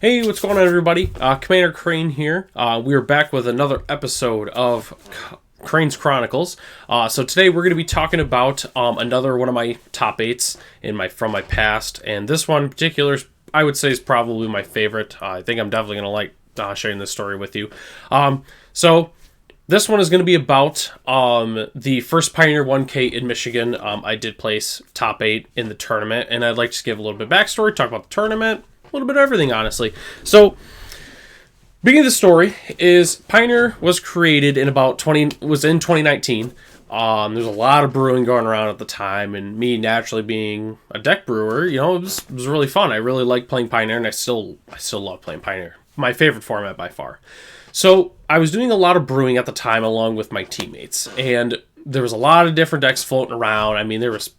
Hey, what's going on, everybody? Commander Crane here. We are back with another episode of Crane's Chronicles. So today we're going to be talking about another one of my top 8s from my past, and this one in particular, I would say, is probably my favorite. I think I'm definitely going to like sharing this story with you. So this one is going to be about the first Pioneer 1K in Michigan. I did place top 8 in the tournament, and I'd like to give a little bit of backstory, talk about the tournament, a little bit of everything, honestly. So, beginning of the story is Pioneer was created in 2019. There's a lot of brewing going around at the time, and me naturally being a deck brewer, it was really fun. I really like playing Pioneer, and I still love playing Pioneer. My favorite format by far. So I was doing a lot of brewing at the time along with my teammates, and there was a lot of different decks floating around. I mean, there was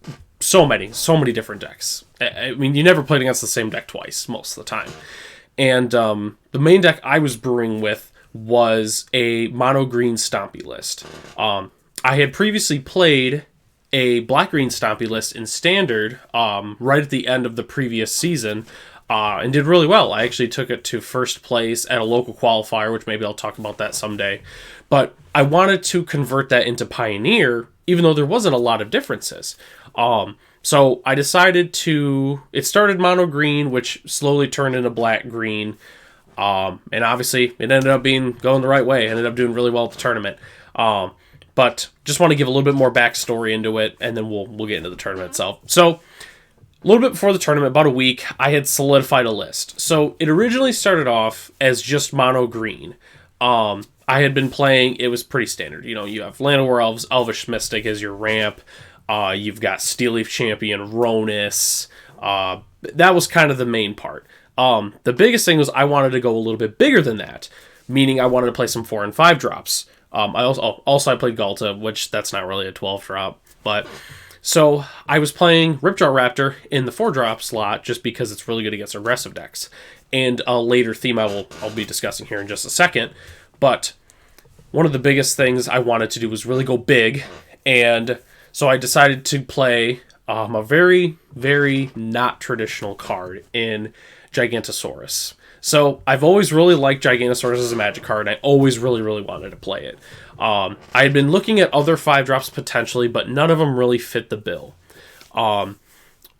so many different decks. I mean, you never played against the same deck twice most of the time. And the main deck I was brewing with was a mono-green Stompy list. I had previously played a black-green Stompy list in Standard right at the end of the previous season and did really well. I actually took it to first place at a local qualifier, which maybe I'll talk about that someday. But I wanted to convert that into Pioneer, even though there wasn't a lot of differerences. So I decided it started mono green, which slowly turned into black green. And obviously it ended up going the right way. I ended up doing really well at the tournament. But just want to give a little bit more backstory into it, and then we'll get into the tournament itself. So a little bit before the tournament, about a week, I had solidified a list. So it originally started off as just mono green. I had been playing, it was pretty standard. You have Land of War Elves, Elvish Mystic as your ramp. You've got Steel Leaf Champion, Ronus. That was kind of the main part. The biggest thing was I wanted to go a little bit bigger than that, meaning I wanted to play some 4 and 5 drops. I also played Galta, which that's not really a 12 drop, but so I was playing Ripjaw Raptor in the 4 drop slot just because it's really good against aggressive decks, and a later theme I'll be discussing here in just a second. But one of the biggest things I wanted to do was really go big, and so I decided to play a very, very not traditional card in Gigantosaurus. So I've always really liked Gigantosaurus as a Magic card, and I always really, really wanted to play it. I had been looking at other 5 drops potentially, but none of them really fit the bill.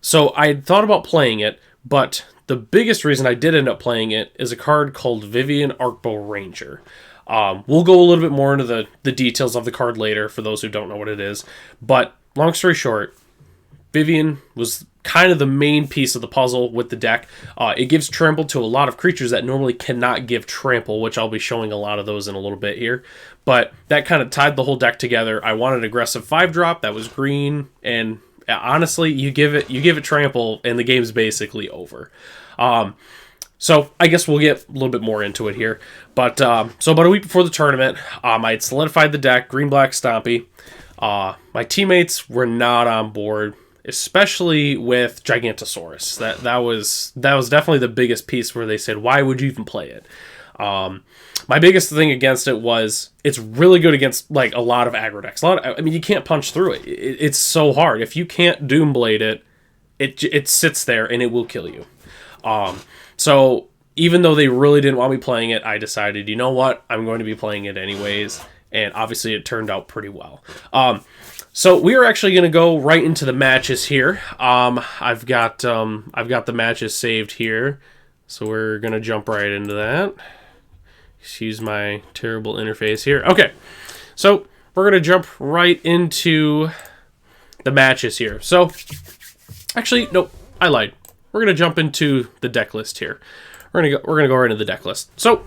So I had thought about playing it, but the biggest reason I did end up playing it is a card called Vivian Arcbow Ranger. We'll go a little bit more into the details of the card later for those who don't know what it is. But long story short, Vivian was kind of the main piece of the puzzle with the deck. It gives trample to a lot of creatures that normally cannot give trample, which I'll be showing a lot of those in a little bit here. But that kind of tied the whole deck together. I wanted an aggressive 5-drop that was green, and honestly, you give it trample, and the game's basically over. So I guess we'll get a little bit more into it here. But so about a week before the tournament, I had solidified the deck, green-black Stompy. My teammates were not on board, especially with Gigantosaurus. That was definitely the biggest piece where they said, why would you even play it? My biggest thing against it was it's really good against like a lot of aggro decks. You can't punch through it. It's so hard. If you can't Doomblade it sits there and it will kill you. So even though they really didn't want me playing it, I decided, you know what, I'm going to be playing it anyways. And obviously it turned out pretty well. So we are actually going to go right into the matches here. I've got the matches saved here. So we're going to jump right into that. Excuse my terrible interface here. Okay. So we're going to jump right into the matches here. So actually, nope, I lied. We're going to jump into the deck list here. We're going to go right into the deck list. So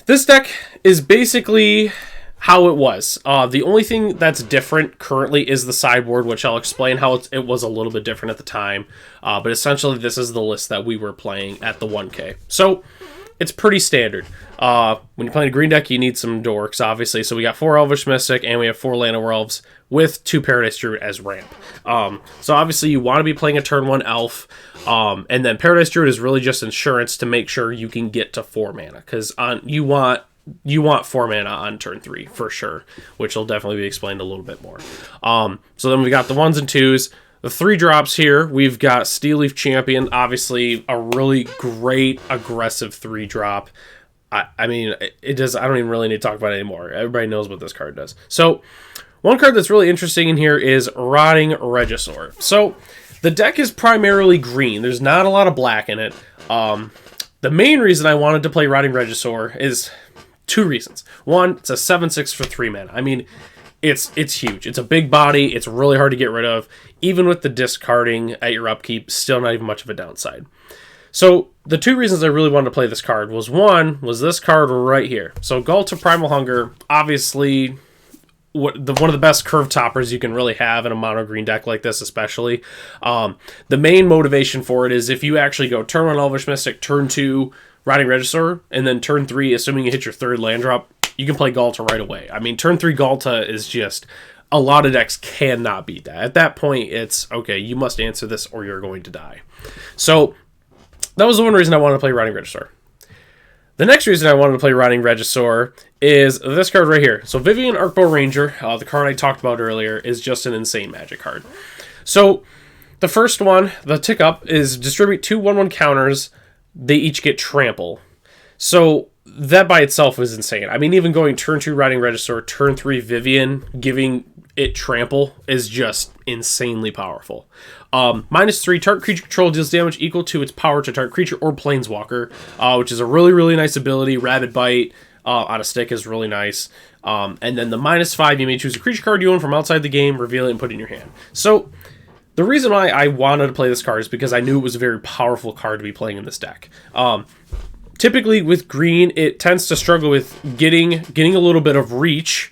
this deck is basically how it was. The only thing that's different currently is the sideboard, which I'll explain how it was a little bit different at the time. But essentially, this is the list that we were playing at the 1K. So it's pretty standard. When you're playing a green deck, you need some dorks, obviously. So we got 4 Elvish Mystic, and we have 4 Land of War Elves with 2 Paradise Druid as ramp. So obviously, you want to be playing a turn 1 elf. And then Paradise Druid is really just insurance to make sure you can get to 4 mana. Because you want 4 mana on turn 3 for sure, which will definitely be explained a little bit more. So then we got the 1s and 2s. the 3 drops here, we've got Steel Leaf Champion, obviously a really great aggressive 3 drop. I mean, it does. I don't even really need to talk about it anymore. Everybody knows what this card does. So, one card that's really interesting in here is Rotting Regisaur. So, the deck is primarily green. There's not a lot of black in it. The main reason I wanted to play Rotting Regisaur is 2 reasons. One, it's a 7/6 for 3 mana. I mean, it's huge. It's a big body. It's really hard to get rid of. Even with the discarding at your upkeep, still not even much of a downside. So, the 2 reasons I really wanted to play this card was, one, was this card right here. So, Ghalta Primal Hunger, obviously one of the best curve toppers you can really have in a mono green deck like this, especially. The main motivation for it is if you actually go turn 1 Elvish Mystic, turn 2 Rotting Regisaur, and then turn 3, assuming you hit your 3rd land drop, you can play Ghalta right away. I mean, turn 3 Ghalta is just... a lot of decks cannot beat that. At that point, it's, okay, you must answer this or you're going to die. So, that was the one reason I wanted to play Rotting Regisaur. The next reason I wanted to play Rotting Regisaur is this card right here. So, Vivien Arcbow Ranger, the card I talked about earlier, is just an insane Magic card. So, the first one, the tick up, is distribute 2 1/1 counters. They each get trample. So, that by itself is insane. I mean, even going turn 2 Rotting Regisaur, turn 3 Vivien, giving it trample is just insanely powerful. -3, target creature control deals damage equal to its power to target creature or planeswalker, which is a really, really nice ability. Rabid Bite on a stick is really nice. And then the -5, you may choose a creature card you own from outside the game, reveal it, and put it in your hand. So, the reason why I wanted to play this card is because I knew it was a very powerful card to be playing in this deck. Typically, with green, it tends to struggle with getting a little bit of reach,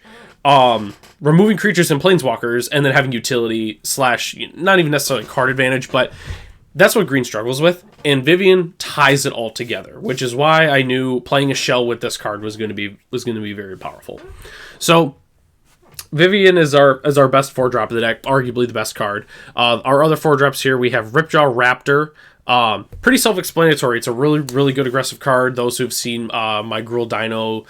removing creatures and planeswalkers, and then having utility / not even necessarily card advantage, but that's what green struggles with, and Vivien ties it all together, which is why I knew playing a shell with this card was going to be very powerful. So, Vivien is our best 4-drop of the deck, arguably the best card. Our other 4-drops here, we have Ripjaw Raptor. Pretty self-explanatory. It's a really, really good aggressive card. Those who've seen my Gruul Dino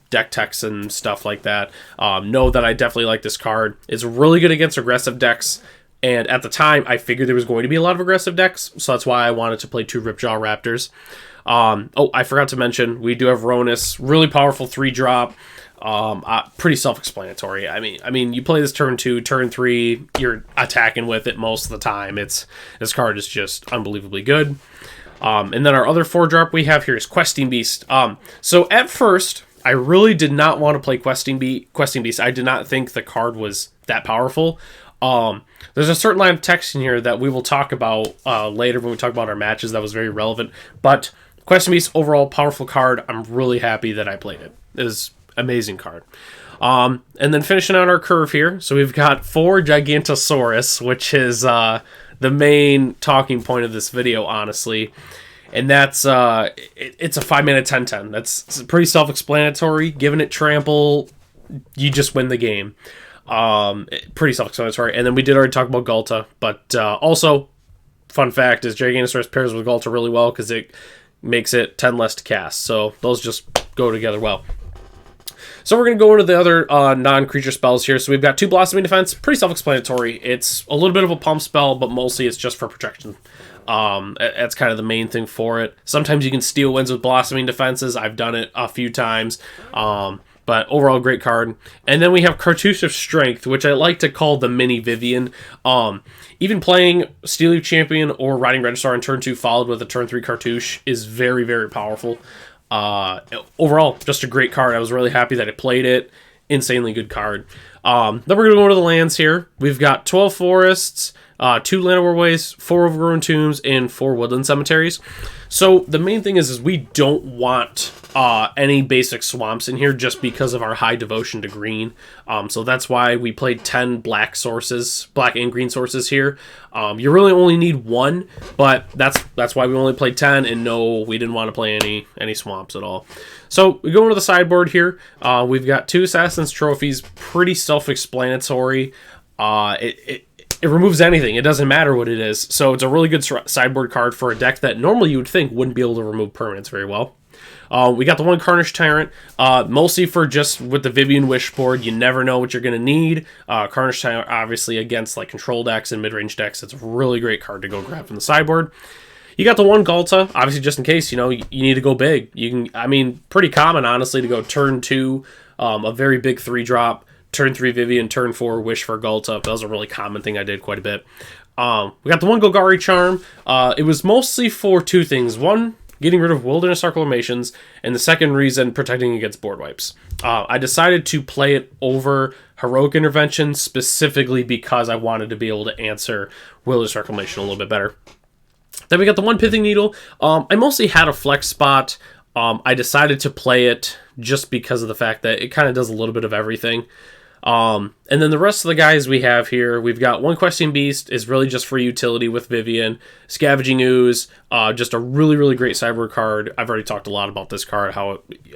deck techs and stuff like that know that I definitely like this card. It's really good against aggressive decks, and at the time, I figured there was going to be a lot of aggressive decks, so that's why I wanted to play 2 Ripjaw Raptors. I forgot to mention, we do have Ronus, really powerful 3-drop. Pretty self-explanatory. I mean, you play this turn 2, turn 3, you're attacking with it most of the time. This card is just unbelievably good. And then our other 4-drop we have here is Questing Beast. So at first, I really did not want to play Questing Beast. I did not think the card was that powerful. There's a certain line of text in here that we will talk about later when we talk about our matches that was very relevant. But Questing Beast, overall powerful card. I'm really happy that I played it. It is amazing card. And then finishing out our curve here, so we've got 4 Gigantosaurus, which is the main talking point of this video, honestly. And that's it's a 5-mana 10/10. That's pretty self-explanatory. Giving it trample, you just win the game. Pretty self-explanatory. And then we did already talk about Ghalta, but also, fun fact is Gigantosaurus pairs with Ghalta really well because it makes it 10 less to cast. So those just go together well. So we're going to go into the other non-creature spells here. So we've got 2 Blossoming Defense. Pretty self-explanatory. It's a little bit of a pump spell, but mostly it's just for protection. That's kind of the main thing for it. Sometimes you can steal wins with Blossoming Defenses. I've done it a few times. But overall, great card. And then we have Cartouche of Strength, which I like to call the mini Vivien. Even playing Steel Leaf Champion or Rotting Regisaur on turn 2 followed with a turn 3 Cartouche is very, very powerful. Overall, just a great card. I was really happy that I played it. Insanely good card. Then we're going to go to the lands here. We've got 12 forests, 2 Llanowar Ways, 4 Overgrown Tombs, and 4 Woodland Cemeteries. So the main thing is we don't want any basic swamps in here just because of our high devotion to green. So that's why we played 10 black and green sources here. You really only need 1, but that's why we only played 10, and no, we didn't want to play any swamps at all. So we go into the sideboard here. We've got 2 Assassin's Trophies, pretty self-explanatory. It removes anything. It doesn't matter what it is. So it's a really good sideboard card for a deck that normally you would think wouldn't be able to remove permanents very well. We got the one Carnage Tyrant, mostly for just with the Vivian Wish board. You never know what you're going to need. Carnage Tyrant, obviously, against like control decks and mid-range decks, it's a really great card to go grab from the sideboard. You got the one Galta, obviously just in case, you need to go big. Pretty common, honestly, to go turn 2, a very big 3-drop, turn 3 Vivian, turn 4 Wish for Galta. That was a really common thing I did quite a bit. We got the one Golgari Charm. It was mostly for 2 things. One, getting rid of Wilderness Reclamations, and the second reason, protecting against board wipes. I decided to play it over Heroic Intervention specifically because I wanted to be able to answer Wilderness Reclamation a little bit better. Then we got the one Pithing Needle. I mostly had a flex spot. I decided to play it just because of the fact that it kind of does a little bit of everything. And then the rest of the guys we have here, we've got one Questing Beast, is really just for utility with Vivian. Scavenging Ooze, just a really, really great sideboard card. I've already talked a lot about this card,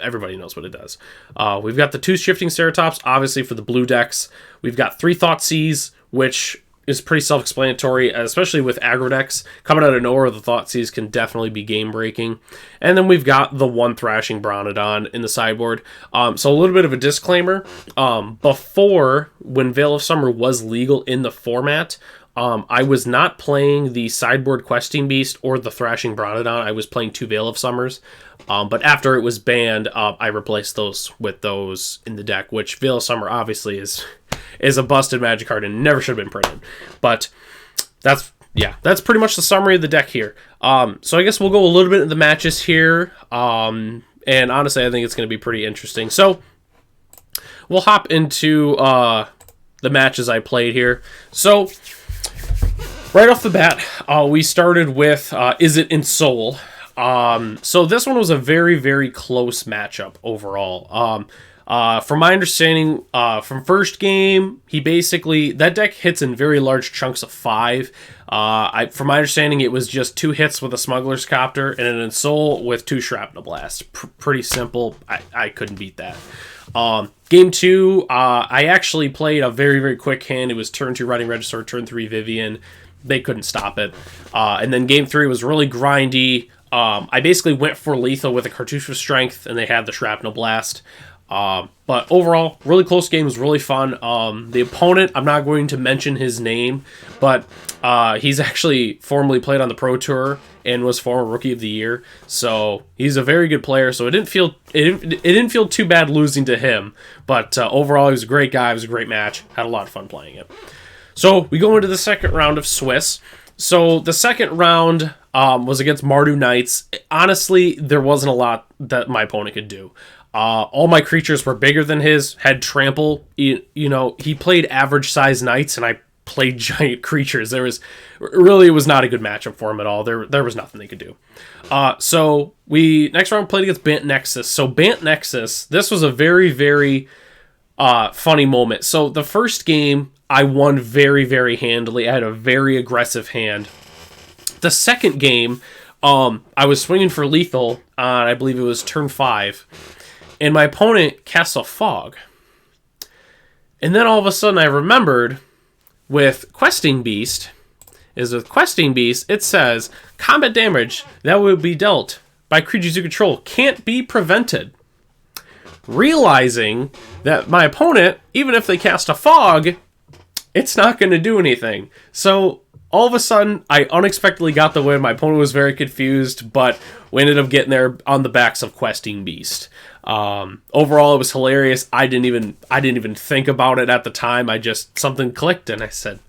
everybody knows what it does. We've got the 2 Shifting Ceratops, obviously for the blue decks. We've got 3 Thoughtseize, which is pretty self-explanatory, especially with aggro decks. Coming out of nowhere, the Thoughtseize can definitely be game-breaking. And then we've got the one Thrashing Bronodon in the sideboard. So a little bit of a disclaimer. Before, when Veil of Summer was legal in the format, I was not playing the sideboard Questing Beast or the Thrashing Bronodon. I was playing 2 Veil of Summers. But after it was banned, I replaced those with those in the deck, which Veil of Summer obviously is a busted Magic card and never should have been printed. But that's pretty much the summary of the deck here. So I guess we'll go a little bit into the matches here. And honestly, I think it's going to be pretty interesting. So we'll hop into the matches I played here. So right off the bat, we started with Is It in Soul? So this one was a very, very close matchup overall. From my understanding, from first game, that deck hits in very large chunks of 5. From my understanding, it was just 2 hits with a Smuggler's Copter and an Ensoul with 2 Shrapnel Blast. Pretty simple. I couldn't beat that. Game 2, I actually played a very, very quick hand. It was turn 2 Riding Regisaur, turn 3 Vivian. They couldn't stop it. And then game 3 was really grindy. I basically went for lethal with a Cartouche of Strength, and they had the Shrapnel Blast. But overall, really close game. Was really fun. The opponent, I'm not going to mention his name, but he's actually formerly played on the Pro Tour and was former Rookie of the Year. So he's a very good player. So it didn't feel too bad losing to him. But overall, he was a great guy. It was a great match. Had a lot of fun playing it. So we go into the second round of Swiss. So the second round was against Mardu Knights. Honestly, there wasn't a lot that my opponent could do. All my creatures were bigger than his, had trample. He played average size knights, and I played giant creatures. It was not a good matchup for him at all. There was nothing they could do. So we next round played against Bant Nexus. So Bant Nexus, this was a very, very funny moment. So the first game, I won very, very handily. I had a very aggressive hand. The second game, I was swinging for lethal on, I believe it was turn 5. And my opponent casts a fog. And then all of a sudden I remembered with Questing Beast, it says combat damage that will be dealt by creatures you control can't be prevented. Realizing that my opponent, even if they cast a fog, it's not going to do anything. So all of a sudden, I unexpectedly got the win. My opponent was very confused, but we ended up getting there on the backs of Questing Beast. Overall, it was hilarious. I didn't even think about it at the time. Something clicked, and I said,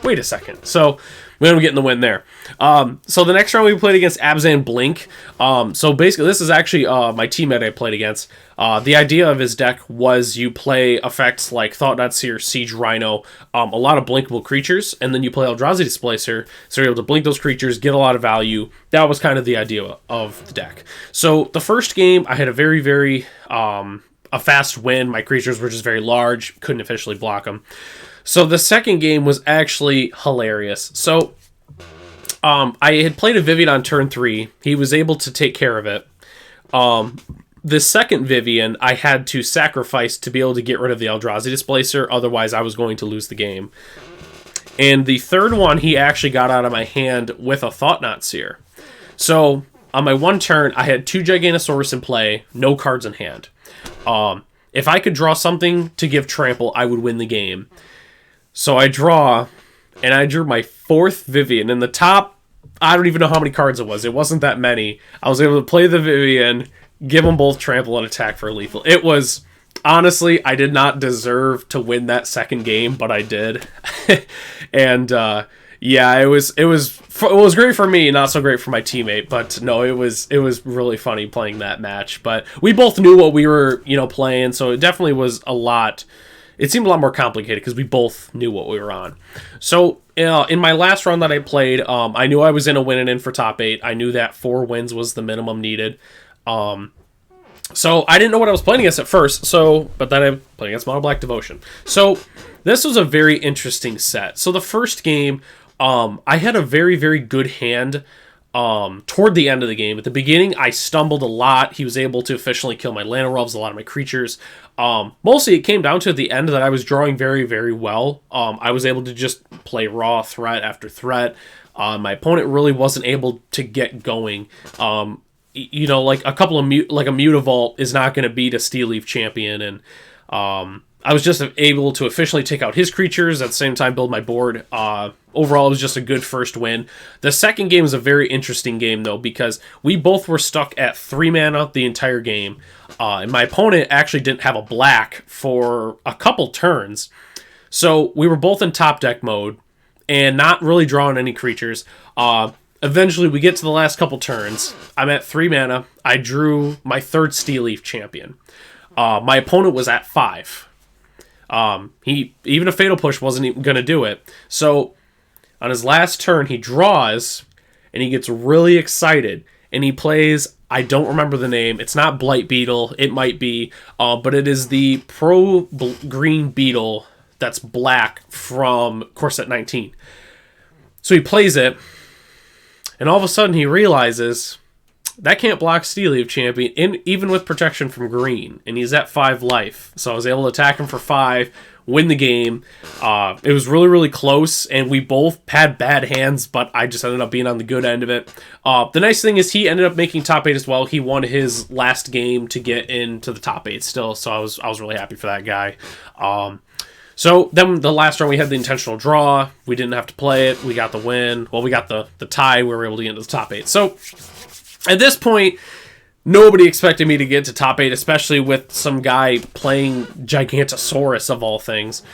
wait a second. So we ended up getting the win there. So the next round we played against Abzan Blink. So basically, this is actually my teammate I played against. The idea of his deck was you play effects like Thought-Knot Seer, Siege Rhino, a lot of blinkable creatures, and then you play Eldrazi Displacer, so you're able to blink those creatures, get a lot of value. That was kind of the idea of the deck. So the first game, I had a very, very a fast win. My creatures were just very large, couldn't officially block them. So the second game was actually hilarious. So I had played a Vivian on turn 3. He was able to take care of it. The second Vivian, I had to sacrifice to be able to get rid of the Eldrazi Displacer. Otherwise, I was going to lose the game. And the third one, he actually got out of my hand with a Thought-Knot Seer. So on my one turn, I had 2 Gigantosaurus in play, no cards in hand. If I could draw something to give trample, I would win the game. So I draw, and I drew my 4th Vivian. In the top, I don't even know how many cards it was. It wasn't that many. I was able to play the Vivian, give them both trample and attack for lethal. It was, honestly, I did not deserve to win that second game, but I did. And yeah, it was great for me, not so great for my teammate. But no, it was really funny playing that match. But we both knew what we were, playing, so it definitely was a lot. It seemed a lot more complicated because we both knew what we were on. So in my last round that I played, I knew I was in a win and in for top 8. I knew that 4 wins was the minimum needed. So I didn't know what I was playing against at first. But then I played against Mono Black Devotion. So this was a very interesting set. So the first game, I had a very, very good hand toward the end of the game. At the beginning, I stumbled a lot. He was able to efficiently kill my Llanowelves, a lot of my creatures. Mostly it came down to at the end that I was drawing very, very well. I was able to just play raw threat after threat. My opponent really wasn't able to get going. Like a couple of like a Mutavault is not going to beat a Steel Leaf Champion, and I was just able to efficiently take out his creatures at the same time build my board. Overall, it was just a good first win. The second game is a very interesting game, though, because we both were stuck at 3 mana the entire game. And my opponent actually didn't have a black for a couple turns. So we were both in top deck mode and not really drawing any creatures. Eventually, we get to the last couple turns. I'm at 3 mana. I drew my 3rd Steel Leaf Champion. My opponent was at 5. Even a Fatal Push wasn't even going to do it. So on his last turn, he draws, and he gets really excited, and he plays, I don't remember the name, it's not Blight Beetle, it might be, but it is the Green Beetle that's black from Core Set 19. So he plays it, and all of a sudden he realizes that can't block Steel Leaf Champion, even with protection from green, and he's at 5 life. So I was able to attack him for 5, win the game. It was really, really close, and we both had bad hands, but I just ended up being on the good end of it. The nice thing is he ended up making top 8 as well. He won his last game to get into the top 8 still, so I was really happy for that guy. So then the last round we had the intentional draw. We didn't have to play it. We got the win. Well, we got the tie. We were able to get into the top 8. So at this point, nobody expected me to get to top 8, especially with some guy playing Gigantosaurus of all things.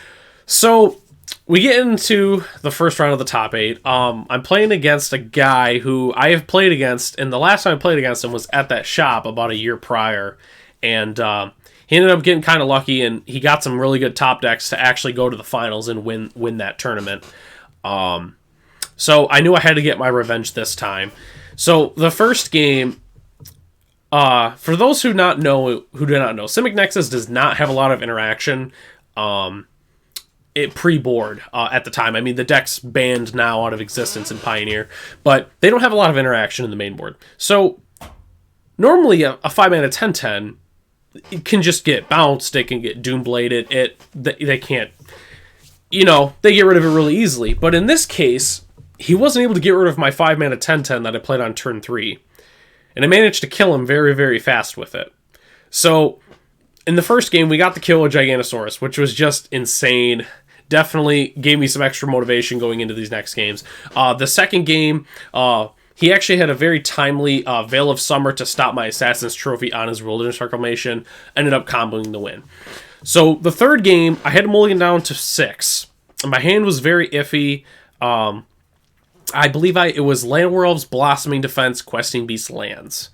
So we get into the first round of the top 8. I'm playing against a guy who I have played against, and the last time I played against him was at that shop about a year prior. And he ended up getting kind of lucky, and he got some really good top decks to actually go to the finals and win that tournament. So I knew I had to get my revenge this time. So the first game, for those who do not know, Simic Nexus does not have a lot of interaction. It pre-board at the time. I mean, the deck's banned now out of existence in Pioneer, but they don't have a lot of interaction in the main board. So normally a 5-mana 10/10 it can just get bounced. It can get Doombladed. They can't, they get rid of it really easily. But in this case, he wasn't able to get rid of my 5-mana 10/10 that I played on turn 3. And I managed to kill him very, very fast with it. So in the first game, we got the kill with Gigantosaurus, which was just insane. Definitely gave me some extra motivation going into these next games. The second game, he actually had a very timely Veil of Summer to stop my Assassin's Trophy on his Wilderness Reclamation. Ended up comboing the win. So the third game, I had to mulligan down to 6. My hand was very iffy. I believe it was Llanowelves, Blossoming Defense, Questing Beast lands.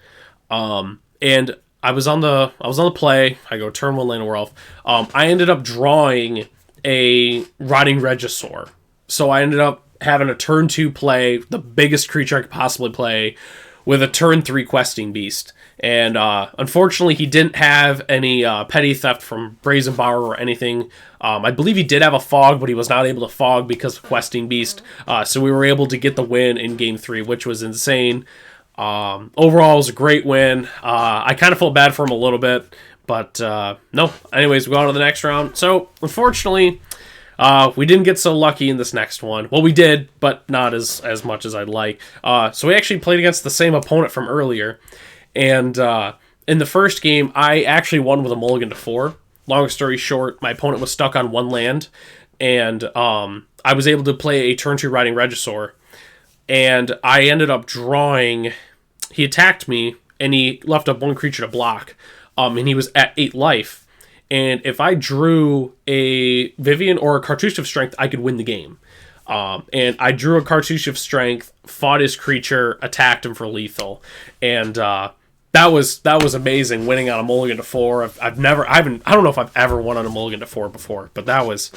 And I was on the play. I go turn 1 Llanowelf. I ended up drawing a Rotting Regisaur. So I ended up having a turn 2 play, the biggest creature I could possibly play, with a turn 3 Questing Beast. And unfortunately, he didn't have any Petty Theft from Brazen Borrower or anything. I believe he did have a Fog, but he was not able to Fog because of Questing Beast. So we were able to get the win in Game 3, which was insane. Overall, it was a great win. I kind of felt bad for him a little bit, but no. Anyways, we go on to the next round. So, unfortunately, We didn't get so lucky in this next one. Well, we did, but not as much as I'd like. So we actually played against the same opponent from earlier. And in the first game, I actually won with a mulligan to 4. Long story short, my opponent was stuck on 1 land. And I was able to play a turn 2 riding Regisaur. And I ended up drawing... He attacked me, and he left up 1 creature to block. And he was at 8 life. And if I drew a Vivian or a Cartouche of Strength, I could win the game. And I drew a Cartouche of Strength, fought his creature, attacked him for lethal. And that was amazing, winning on a mulligan to 4. I don't know if I've ever won on a mulligan to 4 before, but that was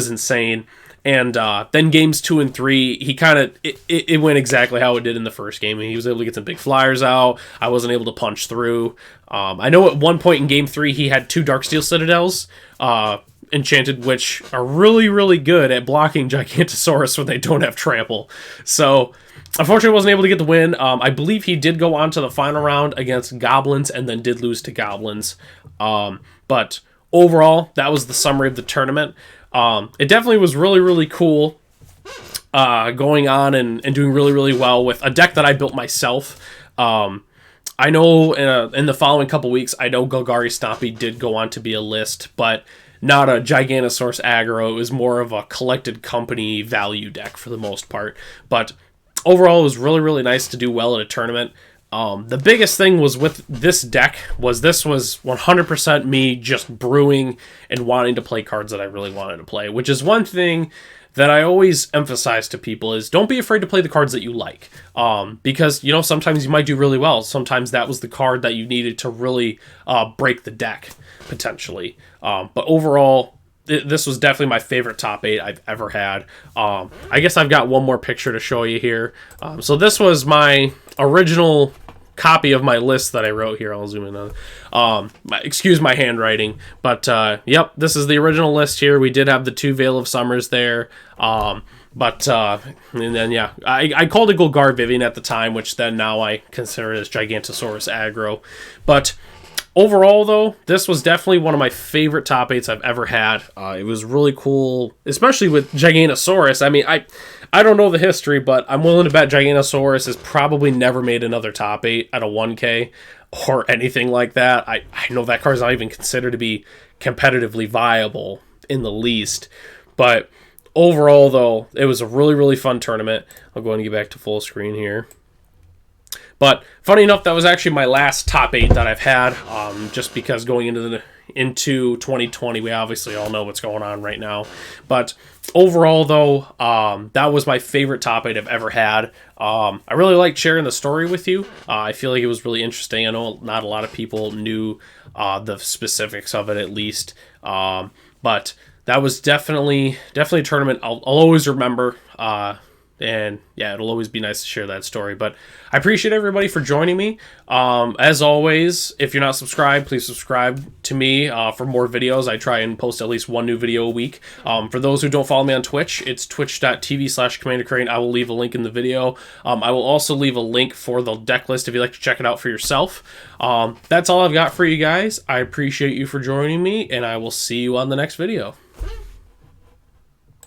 insane. And then games 2 and 3, he kind of it went exactly how it did in the first game. He was able to get some big flyers out. I wasn't able to punch through. I know at one point in game 3 he had 2 Darksteel Citadels enchanted, which are really, really good at blocking Gigantosaurus when they don't have trample. So unfortunately, I wasn't able to get the win. I believe he did go on to the final round against Goblins and then did lose to Goblins. But overall, that was the summary of the tournament. It definitely was really, really cool going on and doing really, really well with a deck that I built myself. I know in the following couple weeks, I know Golgari Stompy did go on to be a list, but not a Gigantosaurus aggro. It was more of a collected company value deck for the most part. But overall, it was really, really nice to do well at a tournament. The biggest thing was with this deck was 100% me just brewing and wanting to play cards that I really wanted to play, which is one thing that I always emphasize to people is don't be afraid to play the cards that you like. Because, sometimes you might do really well. Sometimes that was the card that you needed to really break the deck, potentially. But overall, this was definitely my favorite top 8 I've ever had. I guess I've got one more picture to show you here. So this was my original copy of my list that I wrote here. I'll zoom in on. Excuse my handwriting, but yep, this is the original list here. We did have the 2 Veil of Summers there. And then yeah, I called it Golgar Vivian at the time, which then now I consider it as Gigantosaurus aggro. But overall, though, this was definitely one of my favorite top 8s I've ever had. It was really cool, especially with Gigantosaurus. I mean, I don't know the history, but I'm willing to bet Gigantosaurus has probably never made another top 8 at a 1K or anything like that. I know that card's not even considered to be competitively viable in the least. But overall, though, it was a really, really fun tournament. I'll go and get back to full screen here. But funny enough, that was actually my last top 8 that I've had, just because going into 2020, we obviously all know what's going on right now. But overall, though, that was my favorite top 8 I've ever had. I really liked sharing the story with you. I feel like it was really interesting. I know not a lot of people knew the specifics of it, at least. But that was definitely a tournament I'll always remember. And yeah, it'll always be nice to share that story. But I appreciate everybody for joining me. As always, if you're not subscribed, please subscribe to me for more videos. I try and post at least 1 new video a week. For those who don't follow me on Twitch, it's twitch.tv/CommanderCrane. I will leave a link in the video. I will also leave a link for the deck list if you'd like to check it out for yourself. That's all I've got for you guys. I appreciate you for joining me, and I will see you on the next video.